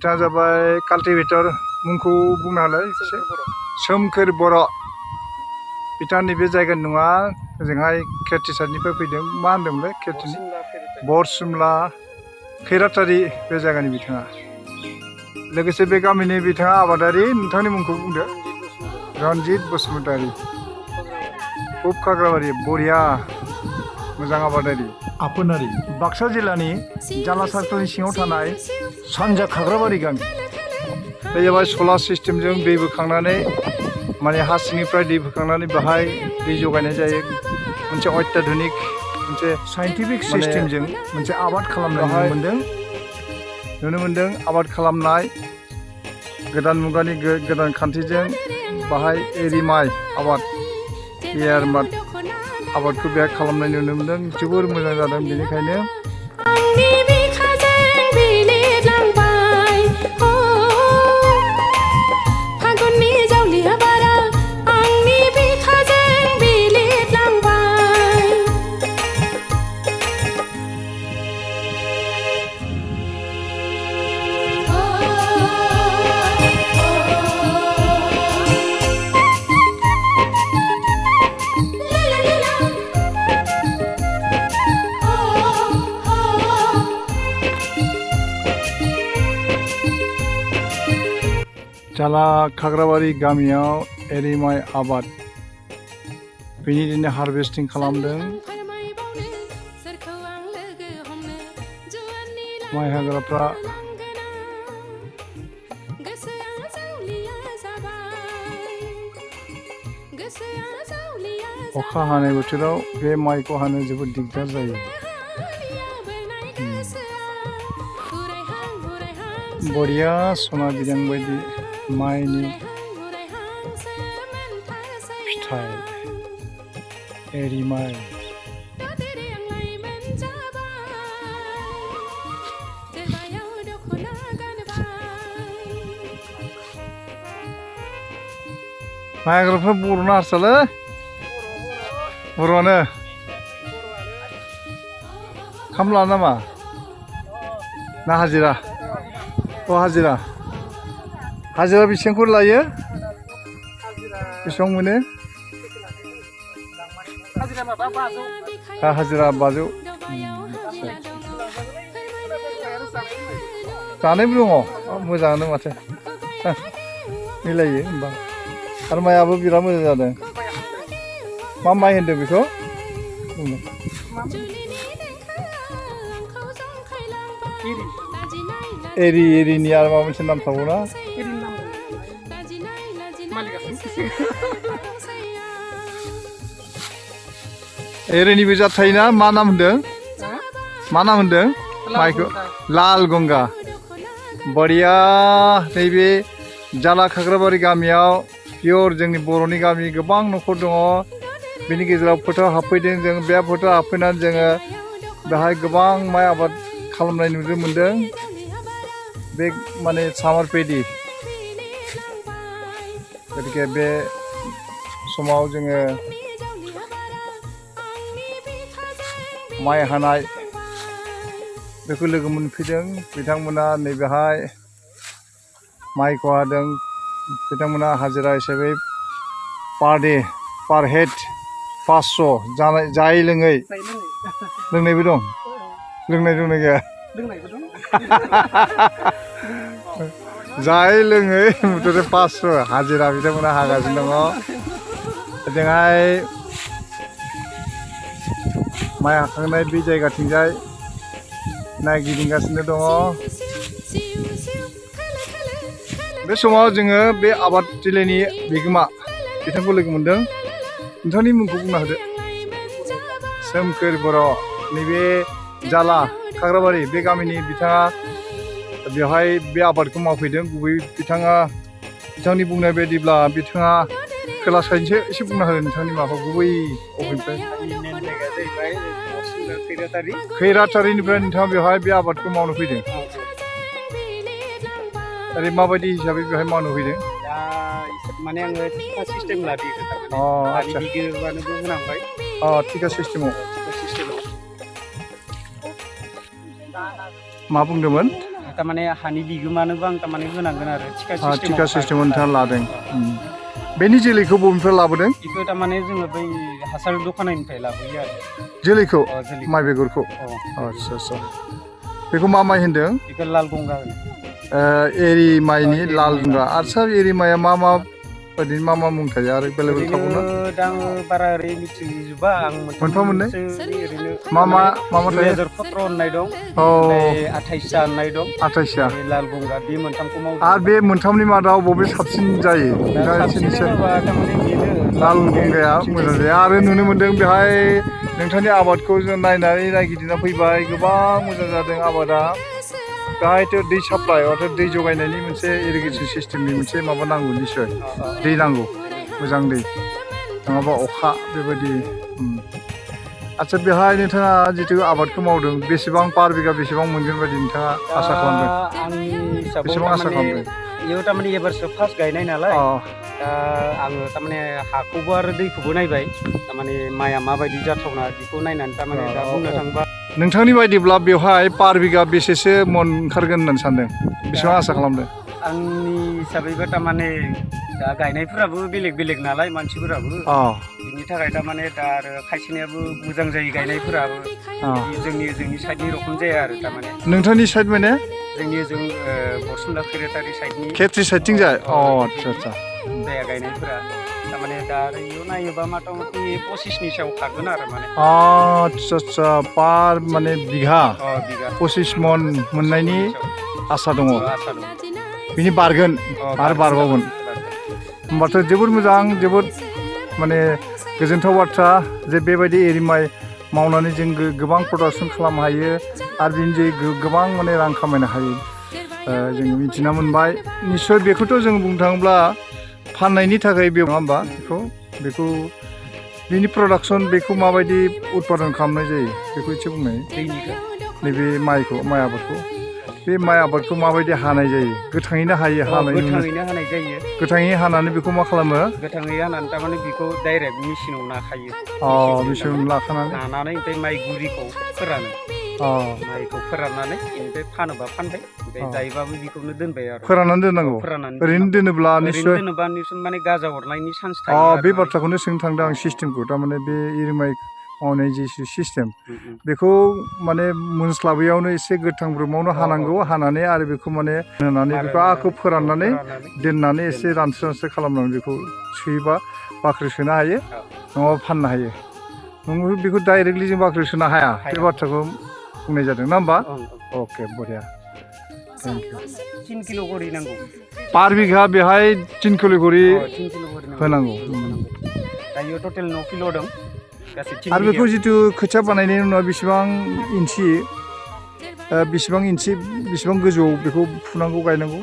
बिथाङा जाबाय काल्टिभेटर मुंखौ बुंनो हालाय सोमखोर बर' बिथांनि बे जायगानि नङा ओजोंहाय खेतिसारनिफ्राय फैदों मा होनदोंमोनलाय खेतिनि बरसिमला खैरातारि बे जायगानि बिथाङा लोगोसे बे गामिनि बिथाङा आबादारि नोंथांनि मुंखौ बुंदो रनजित बसुमतारी उप खाग्राबारि बरिया मोजां आबादारि आफोनारि बाक्सा जिल्लानि जाला सार्कलनि सिङाव थानाय सानजा खाग्राबारि गामि बे जाबाय सलार सिस्टेमजों दै बोखांनानै माने हा सिंनिफ्राय दै बोखांनानै बाहाय दै जगायनाय जायो मोनसे अत्याधुनिक मोनसे साइन्टिफिक सिस्टेमजों मोनसे आबाद खालामनाय नुनो मोनदों आबाद खालामनाय गोदान मुगानि गोदान खान्थिजों बाहाय एरि माइ आबाद एयार माइ आबादखौ बेहाय खालामनाय नुनो मोनदों जोबोर मोजां जादों बेनिखायनो जाला खाग्राबारि गामियाव एरि माइ आबाद बेनि दिनै हारभेस्टिं खालामदों माइ हाग्राफ्रा अखा हानाय बोथोराव बे माइखौ हानो जोबोद दिगदार जायो बरिया सना बिदां बायदि माइनि फिथाइ एरि माइ माइ हाग्राफ्रा बर' ना हारसालै बर'आनो खामला नामा ना हाजिरा हाजिरा बेसेबांफोर लायो बेसेबां मोनो हाजिरा 500 जानायबो दङ मोजाङानो माथो मिलायो होमबा आरो माइआबो बिराद मोजां जादों मा माइ होनदों बेखौ एरिनि आरो माबा मोनसे नाम थाबावना एरिनिबो जात थायोना मा नाम होनदों माइखौ लाल गंगा बरिया नैबे जाला खाग्राबारि गामियाव पियर जोंनि बर'नि गामि गोबां न'खर दङ बेनि गेजेराव फोथाराव हाबफैदों जों बे फोथाराव हाबफैनानै जोङो बेहाय गोबां माइ आबाद खालामनाय नुनो मोनदों बे माने सामार पेडि गतिके बे समाव जोङो माइ हानाय बेखौ लोगो मोनफैदों बिथांमोना नैबेहाय माइखौ हादों बिथांमोना हाजिरा हिसाबै पार हेड 500 जायै लोङै लोंनायबो दं लोंनाय गैया जायै लोङै मुथुथे 500 हाजिरा बिथांमोना हागासिनो दङ ओजोंहाय माइ हाखांनाय बे जायगाथिंजाय नायगिदिंगासिनो दङ बे समाव जोङो बे आबाद थिलिनि बिगोमा बिथांखौ लोगो मोनदों नोंथांनि मुंखौ बुंना होदो सोमखोर बर' नैबे जाला खाग्राबारि बे गामिनि बिथाङा बेवहाय बे आबादखौ मावफैदों गुबै बिथांनि बुंनाय बायदिब्ला बिथाङा खोला साइडनिसो एसे बुंना होदो नोंथांनि माबाखौ गुबै अबेनिफ्राय खैरातारिनिफ्राय नोंथाङा बेवहाय बे आबादखौ मावनो फैदों ओरै माबायदि हिसाबै बेवहाय मावनो फैदों माने आङो टिका सिस्टेम लादों आच्छा टिका सिस्टेमाव मा बुंदोंमोन थारमाने हानि बिगोमानोबो आं थारमाने होनांगोन आरो थिखा सिस्टेमाव नोंथाङा लादों बेनि जोलैखौ बबेनिफ्राय लाबोदों बेखौ थारमाने जोङो बै हासार दखाननिफ्राय लाबोयो आरो जोलैखौ जोलैखौ माइ बेगरखौ आच्छा बेखौ मा माइ होनदों बेखौ लाल गंगा होनो एरि माइनि लाल गंगा आच्छा एरि माइया मा बायदि मा मुं थायो आरो बेलेग थाबावना दा आङो बारा ओरै मिथिजोबा आं मोनफा मोननै ओरैनो मा थायो 2017 होननाय दं औ 28 होननाय दं 28 लाल गंगा बे मोनथामखौ मावदों आरो बे मोनथामनि मादाव बबे साबसिन जायो लाल गंगाया मोजां जायो आरो नुनो मोनदों बेहाय नोंथांनि आबादखौ जों नायनानै नायगिदिंना फैबाय गोबां मोजां जादों आबादा बेहायथ' दै साप्लाइ अर्थात दै जगायनायनि मोनसे इरिगेसन सिस्टेमनि मोनसे माबा नांगौ निस्सय दै नांगौ मोजां दै नङाबा अखा बेबायदि आच्छा बेहाय नोंथाङा जितु आबादखौ मावदों बेसेबां पार बिगा बेसेबां मोनगोन बायदि नोंथाङा आसा खालामदों आंनि हिसाबाव बेसेबां आसा खालामदों बेयाव थारमाने एबारसो फार्स्ट गायनाय नालाय दा आङो थारमाने हाखौबो आरो दैखौबो नायबाय थारमाने माइआ माबायदि जाथावना बेखौ नायनानै थारमाने दा बुंनो थाङोबा नोंथांनि बायदिब्ला बेवहाय पार बिगा बेसेसो मन ओंखारगोन होननानै सानदों बेसेबां आसा खालामदों आंनि हिसाबैबो थारमाने दा गायनायफोराबो बेलेग नालाय मानसिफोराबो बिनि थाखाय थारमाने दा आरो खायसेनियाबो मोजां जायो गायनायफोराबो जोंनि साइडनि रखम जाया आरो थारमाने नोंथांनि साइड माने जोंनि बरसुमला खैराटारि साइडनि खेत्रि साइडथिं जाय आच्छा जाया गायनायफोरा थारमाने दा आरो इयाव नायोबा मथा-मथि 25नि सायाव खारगोन आरो माने आच्छा पार माने बिघा 25 मन मोननायनि आसा दङ बिनि बारगोन आरो बारबावगोन होमबाथ' जोबोद मोजां जोबोद माने गोजोनथाव बाथ्रा जे बेबायदि एरि माइ मावनानै जों गोबां प्रडाक्सन खालामनो हायो आरो बिनि जे गोबां माने रां खामायनो हायो जों मिथिना मोनबाय निस्सय बेखौथ' जों बुंनो थाङोब्ला फाननायनि थाखाय बे नङा होमबा बेखौ बिनि प्रडाक्सन बेखौ माबायदि उत्पादन खालामनाय जायो बेखौ एसे बुंनाय नैबे माइ आबादखौ बे माइ आबादखौ माबायदि हानाय जायो गोथाङैनो हायो गोथाङैनो हानाय जायो गोथाङै हानानै बेखौ मा खालामो गोथाङै हानानै थारमाने बेखौ डाइरेक्ट मेसिनाव नाखायो मेसिनाव नानानै ओमफ्राय माइ गुरिखौ फोरानो माइखौ फोराननानै ओमफ्राय फानोबा फानबाय ओमफ्राय जायोबाबो बेखौनो दोनबाय आरो फोराननानै दोननांगौ ओरैनो दोनोब्ला निस्सय माने गाजा हरनायनि चान्स थायो बे बाथ्राखौनो सोंनो थांदों आं सिस्टेमखौ थारमाने बे एरि माइ मावनाय जि सिस्टेम बेखौ माने मोनस्लाबैयावनो एसे गोथां ब्रोमावनो हानांगौ हानानै आरो बेखौ माने होनानै बेखौ आखौ फोराननानै दोननानै एसे रानस्रो खालामनानै बेखौ सोयोबा बाख्रि सोनो हायो नङाबा फाननो हायो नंगौ बेखौ डाइरेक्टलि जों बाख्रि सोनो हाया बे बाथ्राखौ बुंनाय जादों ना होमबा अके बरिया थेंक इउ 3 किल' गरि नांगौ पार बिघा बेहाय 3 किल' गरि होनांगौ दायो टटेल 9 किल' दं आरो बेखौ जितु खोथिया बानायनायनि उनाव बेसेबां इन्सि बेसेबां गोजौआव बेखौ फुनांगौ गायनांगौ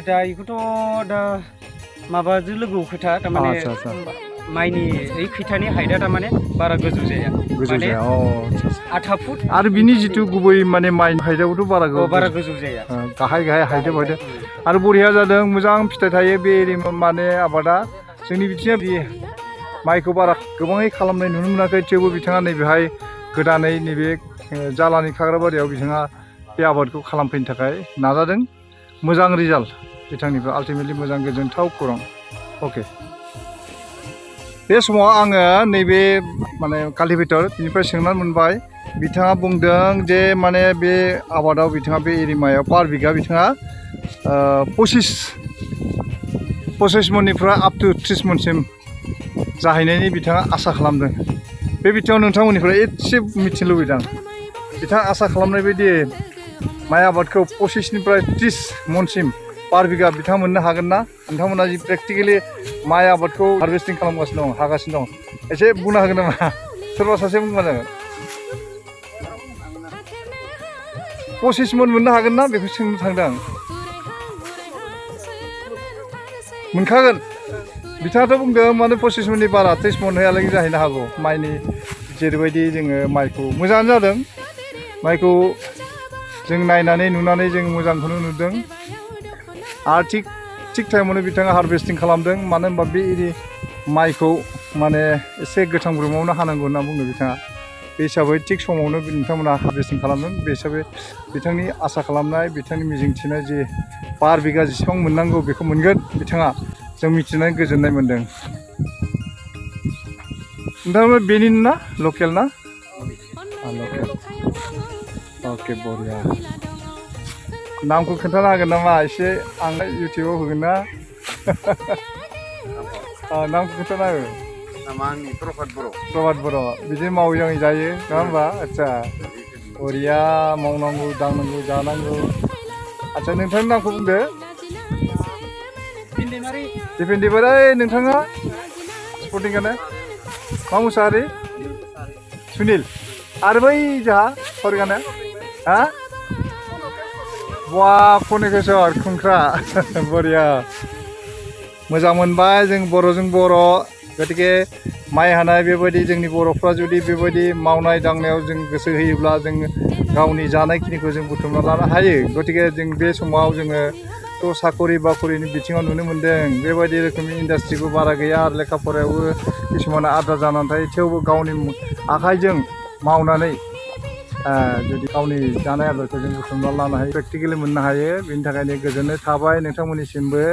दा बेखौथ' दा माबाजों लोगो खोथा थारमाने माइनि ओइ खैथानि हाइटआ थारमाने बारा गोजौ जाया आधा फुट आरो बिनि जितु गुबै माने माइनि हाइटआबोथ' बारा गोजौ जाया गाहाय हाइटआव आरो बरिया जादों मोजां फिथाइ थायो बे माने आबादा जोंनि बिथिङाव माइखौ बारा गोबाङै खालामनाय नुनो मोनाखै थेवबो बिथाङा नैबेहाय गोदानै नैबे जालानि खाग्राबारियाव बिथाङा बे आबादखौ खालामफैनो थाखाय नाजादों मोजां रिजाल्ट बिथांनिफ्राय आल्टिमेटलि मोजां गोजोनथाव खौरां अके बे समाव आङो नैबे माने काल्टिभेटर बिनिफ्राय सोंनानै मोनबाय बिथाङा बुंदों जे माने बे आबादाव बिथाङा बे एरि माइआव पार बिघा बिथाङा 25 मननिफ्राय आप टु 30 मनसिम जाहैनायनि बिथाङा आसा खालामदों बे बिथिङाव नोंथांमोननिफ्राय एसे मिथिनो लुबैदों बिथाङा आसा खालामनाय बायदि माइ आबादखौ 25निफ्राय 30 मनसिम पार बिघा बिथाङा मोननो हागोन ना नोंथांमोना जि प्रेक्टिकेलि माइ आबादखौ हारभेस्टिं खालामगासिनो दं हागासिनो दं एसे बुंनो हागोन नामा सोरबा सासे बुंबा जागोन 25 मन मोननो हागोन ना बेखौ सोंनो थांदों आं मोनखागोन बिथाङाथ' बुंदों माने 25 मननि बारा 30 मनहालागै जाहैनो हागौ माइनि जेरैबायदि जोङो माइखौ मोजाङानो जादों माइखौ जों नायनानै नुनानै जों मोजांखौनो नुदों आरो थिग टाइमावनो बिथाङा हारभेस्टिं खालामदों मानो होनबा बे माइखौ माने एसे गोथां ब्रोमावनो हानांगौ होनना बुंदों बिथाङा बे हिसाबै थिग समावनो नोंथांमोना हारभेस्टिं खालामदों बे हिसाबै बिथांनि आसा खालामनाय बिथांनि मिजिंथिनाय जे 5 बिगा जेसेबां मोननांगौ बेखौ मोनगोन बिथाङा जों मिथिनानै गोजोननाय मोन्दों। नोंथांमोना बेनि ना लकेल ना लकेल अके बरिया नामखौ खोन्थानो हागोन नामा एसे आं इउटिउबाव होगोन ना नामखौ खोन्थाना हो नामा आंनि प्रभात बर' बिदिनो मावै दाङै जायो नङा होमबा आदसा बरिया मावनांगौ दांनांगौ जानांगौ आदसा नोंथांनि नामखौ बुंदो दिपेन्दिबारि नोंथाङा स्पर्टिंआनो मा मुसाहारि सुनिल आरो बै जोंहा फरिगानो हा वा कनिकेश्वर खुंख्रा बरिया मोजां मोनबाय जों बर'जों बर' गतिके माइ हानाय बेबायदि जोंनि बर'फ्रा जुदि बेबायदि मावनाय दांनायाव जों गोसो होयोब्ला जों गावनि जानायखिनिखौ जों बुथुमना लानो हायो गतिके जों बे समाव जोङो थ' साकरि बाकरिनि बिथिङाव नुनो मोन्दों बेबायदि रोखोमनि इन्डास्ट्रिबो बारा गैया आरो लेखा फरायावबो किसुमाना आद्रा जानानै थायो थेवबो गावनि आखाइजों मावनानै जुदि गावनि जानाय आदारखौ जों बुथुमना लानो हायो प्रेक्टिकेलि मोननो हायो बेनि थाखायनो गोजोननाय थाबाय नोंथांमोननिसिमबो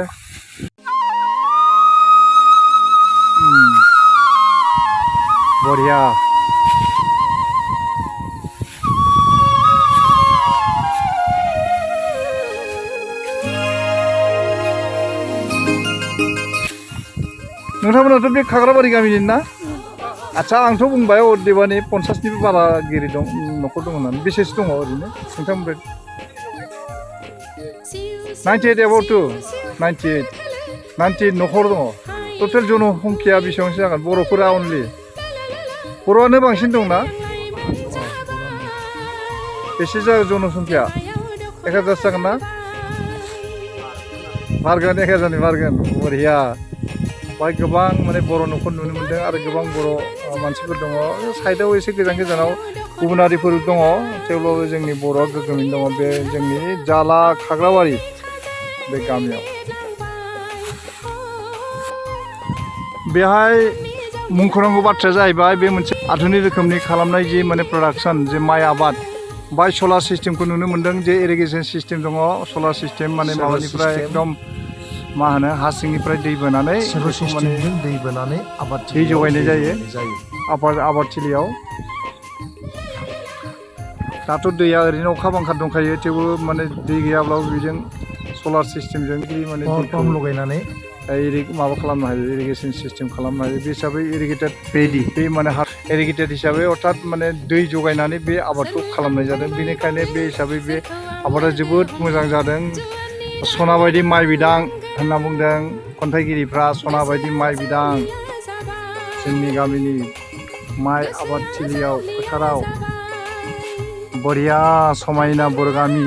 बरिया नोंथांमोनाथ' बे खाग्राबारि गामिनि ना आदसा आंथ' बुंबाय अदेबानि 50निबो बारा गिरि दं न'खर दं होननानै बेसेसो दङ ओरैनो नोंथांमोन 98 एबाउट 98 न'खर दङ टटेल जनसंख्या बेसेबांसो जागोन बर'फोरा अनलि बर'आनो बांसिन दंना बेसे जागोन जनसंख्या 1000 जागोन ना बारगोन 1000नि बारगोन बरिया बाहाय गोबां माने बर' न'खर नुनो मोन्दों आरो गोबां बर' मानसिफोर दङ साइडआव एसे गोजान गोजानाव गुबुनारिफोर दङ थेवब्लाबो जोंनि बर'आ गोग्गोमैनो दङ बे जोंनि जाला खाग्राबारि बे गामियाव बेहाय मुंख'नांगौ बाथ्राया जाहैबाय बे मोनसे आधुनिक रोखोमनि खालामनाय जि माने प्रडाक्सन जे माइ आबाद बाय सलार सिस्टेमखौ नुनो मोन्दों जे इरिगेसन सिस्टेम दङ सलार सिस्टेम माने माबानिफ्राय एकदम मा होनो हा सिंनिफ्राय दै बोनानै दै बोनानै दै जगायनाय जायो आबादथिलियाव दाथ' दैया ओरैनो अखा बांखा दंखायो थेवबो माने दै गैयाब्लाबो बेजों सलार सिस्टेमजों माने दैखौ लगायनानै माबा खालामनो हायो इरिगेसन सिस्टेम खालामनो हायो बे हिसाबै इरिगेटेड बे माने इरिगेटेड हिसाबै अर्थात माने दै जगायनानै बे आबादखौ खालामनाय जादों बेनिखायनो बे हिसाबै बे आबादा जोबोद मोजां जादों सना बायदि माइ बिदां होनना बुंदों खन्थाइगिरिफ्रा सना बायदि माइ बिदां जोंनि गामिनि माइ आबादथिलियाव फोथाराव बरिया समायना बर' गामि